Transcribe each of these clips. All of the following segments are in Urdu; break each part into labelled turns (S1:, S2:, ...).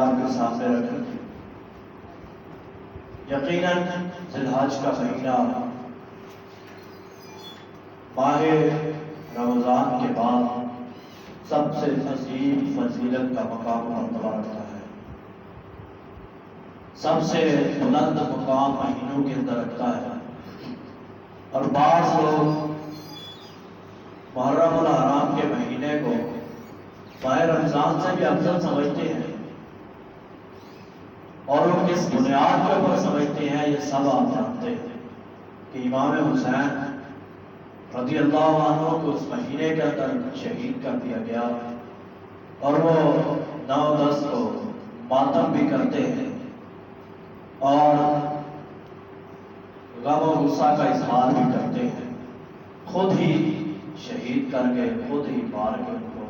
S1: آپ کے سامنے رکھیں گے۔ یقیناً ذی الحج کا مہینہ ماہ رمضان کے بعد سب سے عظیم فضیلت کا مقام مرتبہ رکھتا ہے، سب سے بلند مقام مہینوں کے اندر رکھتا ہے۔ اور بعض لوگ محرم الحرام کے مہینے کو ماہ رمضان سے بھی افضل سمجھتے ہیں، اور وہ کس بنیاد کے اوپر سمجھتے ہیں یہ سب آپ جانتے ہیں کہ امام حسین رضی اللہ عنہ کو اس مہینے کے اندر شہید کر دیا گیا، اور وہ 9-10 کو ماتم بھی کرتے ہیں اور غم و غصہ کا اظہار بھی کرتے ہیں، خود ہی شہید کر کے خود ہی مار کے ان کو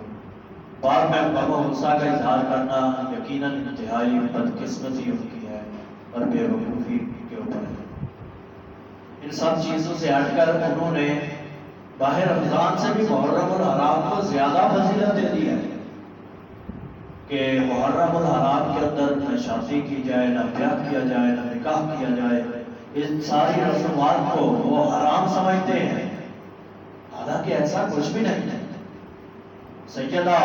S1: بعد میں غم و غصہ کا اظہار کرنا یقیناً انتہائی بدقسمتی ان کی ہے اور بے وقوفی کے اوپر ہے۔ ان سب چیزوں سے ہٹ کر انہوں نے ماہ رمضان سے بھی محرم الحرام کو زیادہ فضیلت دے دی ہے کہ محرم الحرام کے اندر نہ شادی کی جائے، نہ بیعت کیا جائے، نہ نکاح کیا جائے، ان ساری رسومات کو وہ حرام سمجھتے ہیں، حالانکہ ایسا کچھ بھی نہیں ہے۔ سیدہ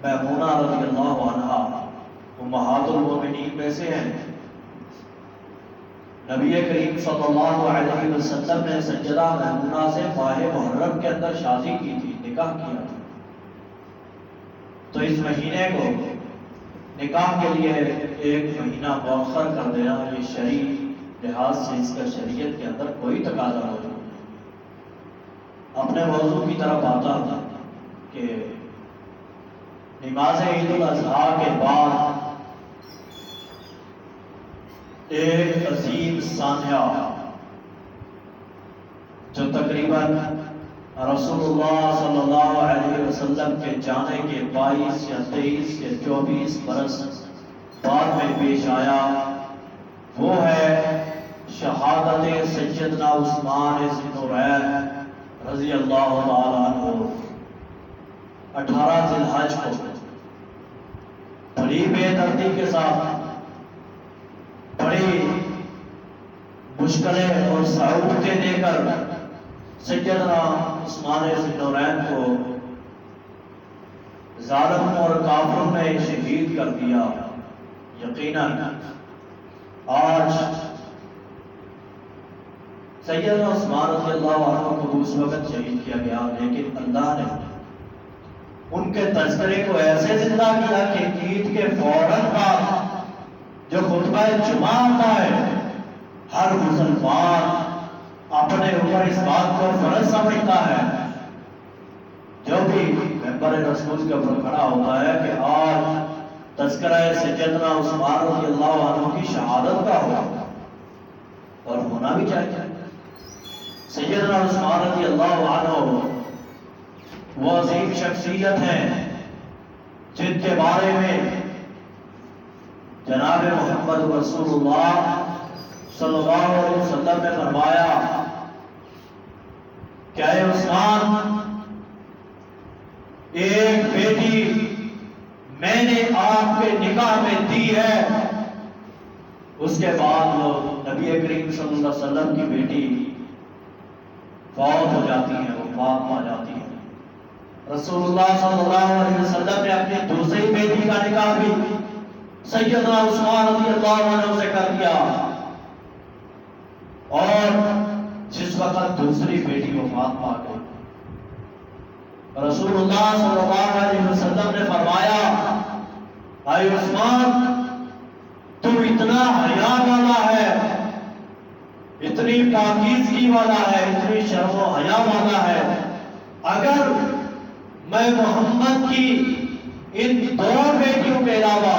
S1: میمونہ رضی اللہ عنہا امہات المومنین میں سے ہیں۔ نبی کریم صلی اللہ علیہ وسلم نے سیدہ میمونہ سے ماہ محرم کے اندر شادی کی تھی، نکاح کیا تھا، تو اس مہینے کو نکاح کے لیے ایک مہینہ مؤخر کر دینا یہ شرعی لحاظ سے اس کا شریعت کے اندر کوئی تقاضا موجود نہیں۔ اپنے موضوع کی طرف آتا تھا کہ نماز عید الاضحیٰ کے بعد ایک عظیم سانحہ جو تقریباً رسول اللہ صلی اللہ علیہ وسلم کے جانے کے 22 یا 23 یا 24 برس بعد میں پیش آیا، وہ ہے شہادت سیدنا عثمان ذی النورین رضی اللہ تعالیٰ عنہ 18 ذی الحج کو بڑی بے دردی کے ساتھ، بڑی مشکلیں اور صعوبتیں دے کر سیدنا عثمان ذی النورین کو ظالم اور کافروں نے شہید کر دیا۔ یقیناً آج سیدنا عثمان رضی اللہ عنہ کو اس وقت شہید کیا گیا، لیکن اللہ نے ان کے تذکرے کو ایسے زندہ کیا کہ عید کے فوراً بعد جو خطبہ جمعہ آتا ہے، ہر مسلمان اپنے اوپر اس بات کو فرض سمجھتا ہے، جو بھی ممبر رسول کے اوپر کھڑا ہوتا ہے کہ آج تذکرہ سیدنا عثمان رضی اللہ عنہ کی شہادت کا ہوا، اور ہونا بھی چاہیے۔ سیدنا عثمان رضی اللہ عنہ وہ عظیم شخصیت ہیں جن کے بارے میں جناب محمد رسول اللہ صلی اللہ علیہ وسلم نے فرمایا کہ اے عثمان، ایک بیٹی میں نے آپ کے نکاح میں دی ہے، اس کے بعد وہ نبی کریم صلی اللہ علیہ وسلم کی بیٹی فوت ہو جاتی ہے، وفات پا جاتی ہے۔ رسول اللہ صلی اللہ علیہ وسلم نے اپنی دوسری بیٹی کا نکاح بھی سیدنا عثمان رضی اللہ عنہ سے کر دیا، اور جس وقت دوسری بیٹی وفات پا گئی، رسول اللہ صلی اللہ علیہ وسلم نے فرمایا اے عثمان، تو اتنا حیا والا ہے، اتنی پاکیزگی والا ہے، اتنی شرم و حیا والا ہے، اگر میں محمد کی ان 2 بیٹیوں کے علاوہ